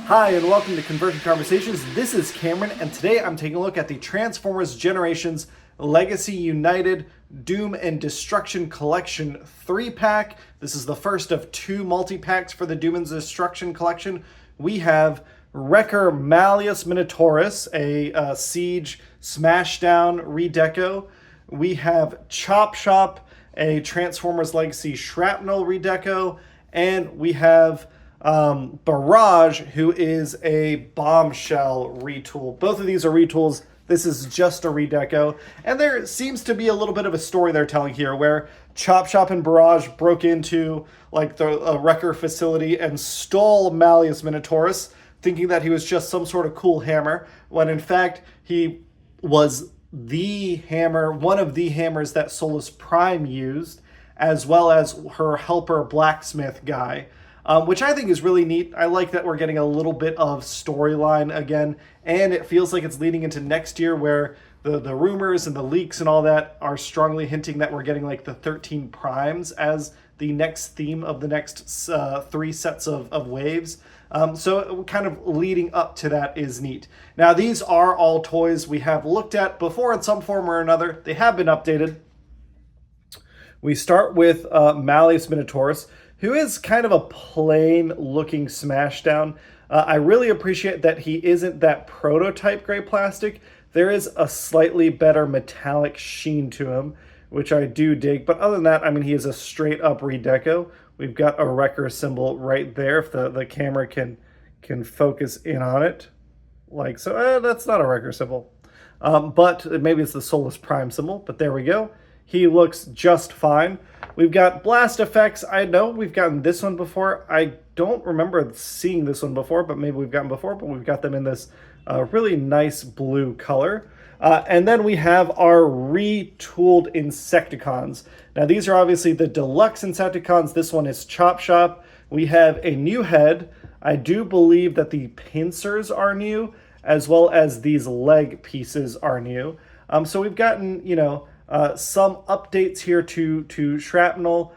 Hi, and welcome to Converting Conversations. This is Cameron, and today I'm taking a look at the Transformers Generations Legacy United Doom and Destruction Collection 3-pack. This is the first of two multi-packs for the Doom and Destruction Collection. We have Wrecker Malleus Minotaurus, a Siege Smashdown redeco. We have Chop Shop, a Transformers Legacy Shrapnel redeco. And we have Barrage, who is a Bombshell retool. Both of these are retools. This is just a redeco. And there seems to be a little bit of a story they're telling here where Chop Shop and Barrage broke into like the Wrecker facility and stole Malleus Minotaurus, thinking that he was just some sort of cool hammer, when in fact he was the hammer, one of the hammers that Solus Prime used, as well as her helper blacksmith guy. Which I think is really neat. I like that we're getting a little bit of storyline again, and it feels like it's leading into next year where the rumors and the leaks and all that are strongly hinting that we're getting like the 13 primes as the next theme of the next three sets of waves. So kind of leading up to that is neat. Now, these are all toys we have looked at before in some form or another. They have been updated. We start with Malleus Minotaurus, who is kind of a plain looking Smashdown. I really appreciate that he isn't that prototype gray plastic. There is a slightly better metallic sheen to him, which I do dig. But other than that, I mean, he is a straight up redeco. We've got a Wrecker symbol right there if the camera can focus in on it. Like so. That's not a Wrecker symbol. But maybe it's the Solus Prime symbol, but there we go. He looks just fine. We've got blast effects. I know we've gotten this one before. I don't remember seeing this one before, but maybe we've gotten before, but we've got them in this really nice blue color. And then we have our retooled Insecticons. Now these are obviously the Deluxe Insecticons. This one is Chop Shop. We have a new head. I do believe that the pincers are new, as well as these leg pieces are new. So we've gotten, you know, some updates here to Shrapnel,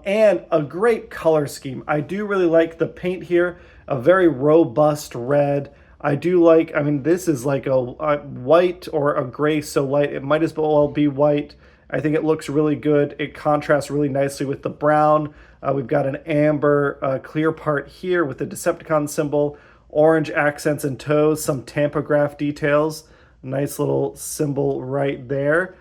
and a great color scheme. I do really like the paint here, a very robust red. I do like, I mean, this is like a white or a gray so light, it might as well be white. I think it looks really good. It contrasts really nicely with the brown. We've got an amber clear part here with the Decepticon symbol, orange accents and toes, some tampograph details. Nice little symbol right there.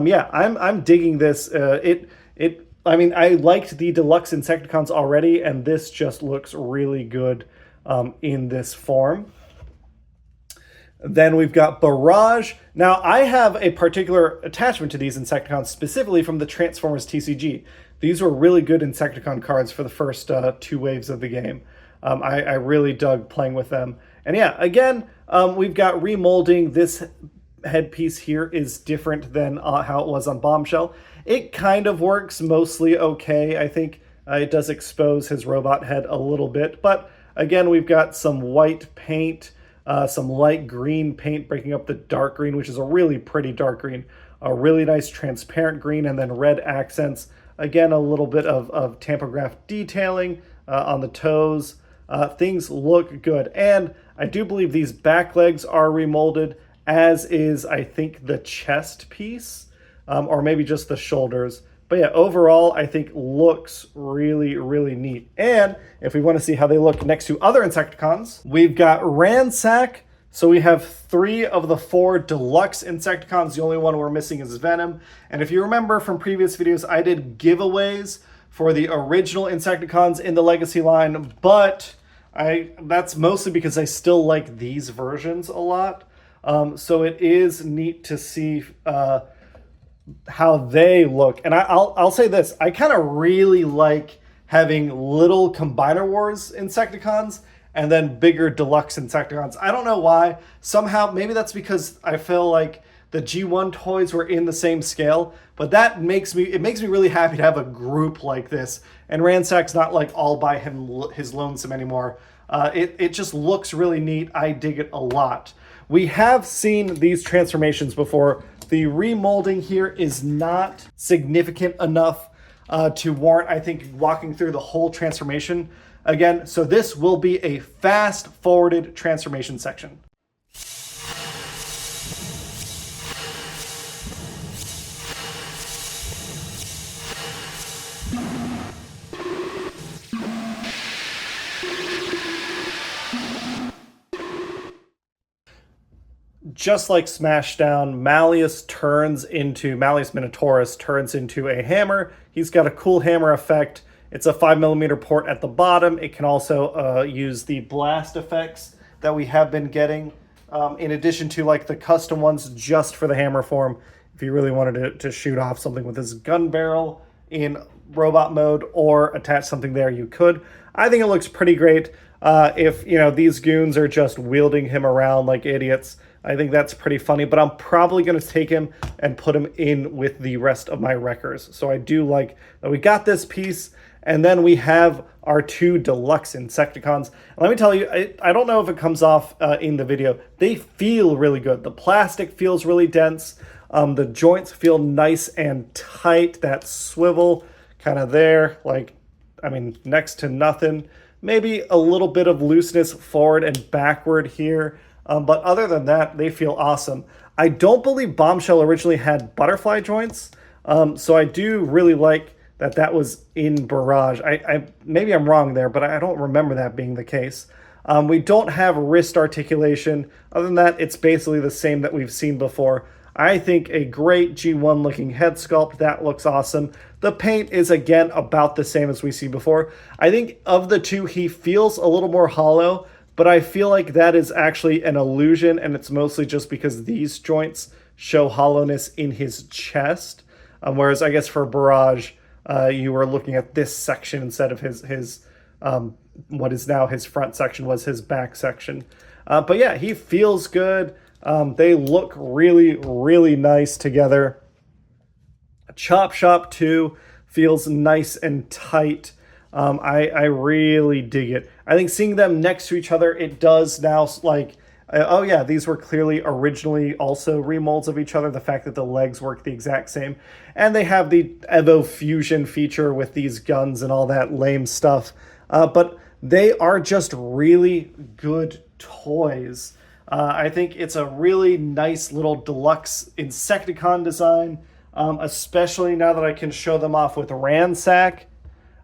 Yeah, I'm digging this. I mean, I liked the Deluxe Insecticons already, and this just looks really good in this form. Then we've got Barrage. Now, I have a particular attachment to these Insecticons, specifically from the Transformers TCG. These were really good Insecticon cards for the first two waves of the game. I really dug playing with them. And yeah, again, we've got remolding. This headpiece here is different than how it was on Bombshell. It kind of works mostly okay. I think it does expose his robot head a little bit, but again, we've got some white paint, some light green paint breaking up the dark green, which is a really pretty dark green, a really nice transparent green, and then red accents. Again, a little bit of tampograph detailing on the toes. Things look good, and I do believe these back legs are remolded, as is, I think, the chest piece, or maybe just the shoulders. But yeah, overall, I think looks really, really neat. And if we want to see how they look next to other Insecticons, we've got Ransack. So we have 3 of the 4 Deluxe Insecticons. The only one we're missing is Venom. And if you remember from previous videos, I did giveaways for the original Insecticons in the Legacy line, but that's mostly because I still like these versions a lot. So it is neat to see how they look. And I'll say this, I kind of really like having little Combiner Wars Insecticons and then bigger Deluxe Insecticons. I don't know why. Somehow, maybe that's because I feel like the G1 toys were in the same scale, but it makes me really happy to have a group like this. And Ransack's not like all by his lonesome anymore. It just looks really neat. I dig it a lot. We have seen these transformations before. The remolding here is not significant enough to warrant, I think, walking through the whole transformation. Again, so this will be a fast-forwarded transformation section. Just like Smashdown, Malleus Minotaurus turns into a hammer. He's got a cool hammer effect. It's a 5mm port at the bottom. It can also use the blast effects that we have been getting, in addition to like the custom ones just for the hammer form. If you really wanted to shoot off something with his gun barrel in robot mode or attach something there, you could. I think it looks pretty great. If, you know, these goons are just wielding him around like idiots, I think that's pretty funny, but I'm probably going to take him and put him in with the rest of my wreckers. So I do like that we got this piece, and then we have our 2 Deluxe Insecticons. And let me tell you, I don't know if it comes off in the video. They feel really good. The plastic feels really dense. The joints feel nice and tight. That swivel kind of there, like, I mean, next to nothing. Maybe a little bit of looseness forward and backward here. But other than that, they feel awesome. I don't believe Bombshell originally had butterfly joints, so I do really like that was in Barrage. Maybe I'm wrong there, but I don't remember that being the case. We don't have wrist articulation. Other than that, it's basically the same that we've seen before. I think a great G1 looking head sculpt. That looks awesome. The paint is, again, about the same as we see before. I think of the 2, he feels a little more hollow, but I feel like that is actually an illusion, and it's mostly just because these joints show hollowness in his chest. Whereas I guess for Barrage, you were looking at this section instead of his what is now his front section was his back section. But yeah, he feels good. They look really, really nice together. Chop Shop 2 feels nice and tight. I really dig it. I think seeing them next to each other, it does now, like, oh yeah, these were clearly originally also remolds of each other. The fact that the legs work the exact same. And they have the Evo Fusion feature with these guns and all that lame stuff. But they are just really good toys. I think it's a really nice little deluxe Insecticon design, especially now that I can show them off with Ransack.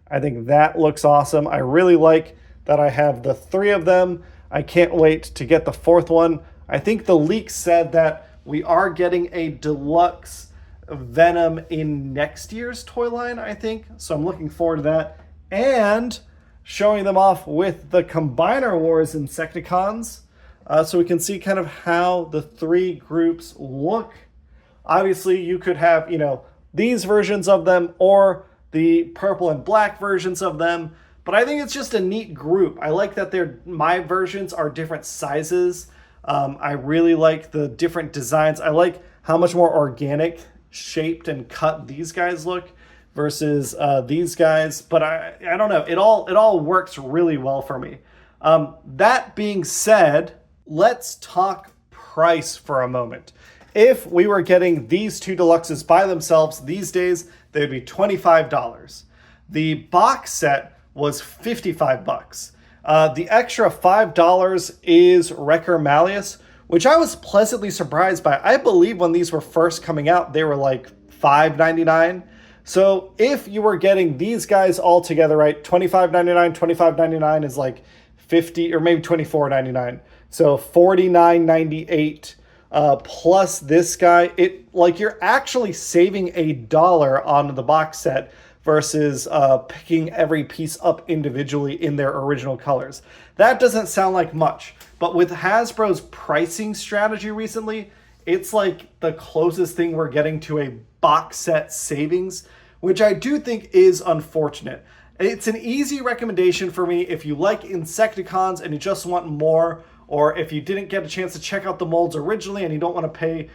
I think that looks awesome. I really like that I have the 3 of them. I can't wait to get the 4th one. I think the leak said that we are getting a deluxe Venom in next year's toy line, I think. So I'm looking forward to that. And showing them off with the Combiner Wars Insecticons. So we can see kind of how the 3 groups look. Obviously, you could have, you know, these versions of them or the purple and black versions of them, but I think it's just a neat group. I like that my versions are different sizes. I really like the different designs. I like how much more organic shaped and cut these guys look versus these guys, but I don't know. It all works really well for me. That being said, let's talk price for a moment. If we were getting these 2 deluxes by themselves these days, they would be $25. The box set was $55. The extra $5 is Wrecker Malleus, which I was pleasantly surprised by. I believe when these were first coming out, they were like $5.99. So if you were getting these guys all together, right, $25.99, $25.99 is like $50 or maybe $24.99. So $49.98. Plus this guy, you're actually saving $1 on the box set versus picking every piece up individually in their original colors. That doesn't sound like much, but with Hasbro's pricing strategy recently, it's like the closest thing we're getting to a box set savings, which I do think is unfortunate. It's an easy recommendation for me if you like Insecticons and you just want more, or if you didn't get a chance to check out the molds originally and you don't want to pay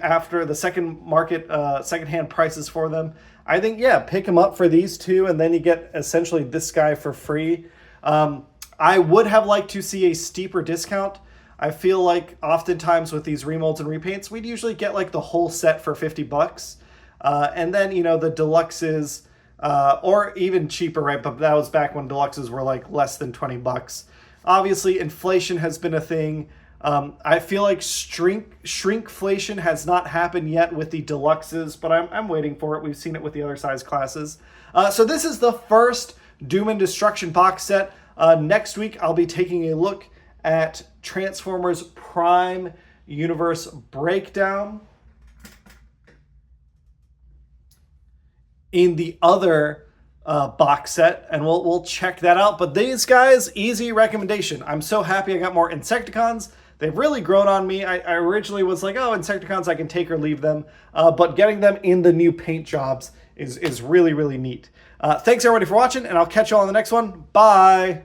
after the secondhand prices for them. I think, yeah, pick them up for these 2, and then you get essentially this guy for free. I would have liked to see a steeper discount. I feel like oftentimes with these remolds and repaints, we'd usually get like the whole set for $50. And then, you know, the deluxes, or even cheaper, right? But that was back when deluxes were like less than 20 bucks. Obviously, inflation has been a thing. I feel like shrinkflation has not happened yet with the deluxes, but I'm waiting for it. We've seen it with the other size classes. So this is the first Doom and Destruction box set. Next week, I'll be taking a look at Transformers Prime Universe Breakdown. In the other box set, and we'll check that out. But these guys, easy recommendation. I'm so happy I got more Insecticons. They've really grown on me. I originally was like, oh, Insecticons, I can take or leave them. But getting them in the new paint jobs is really, really neat. Thanks everybody for watching, and I'll catch you all on the next one. Bye!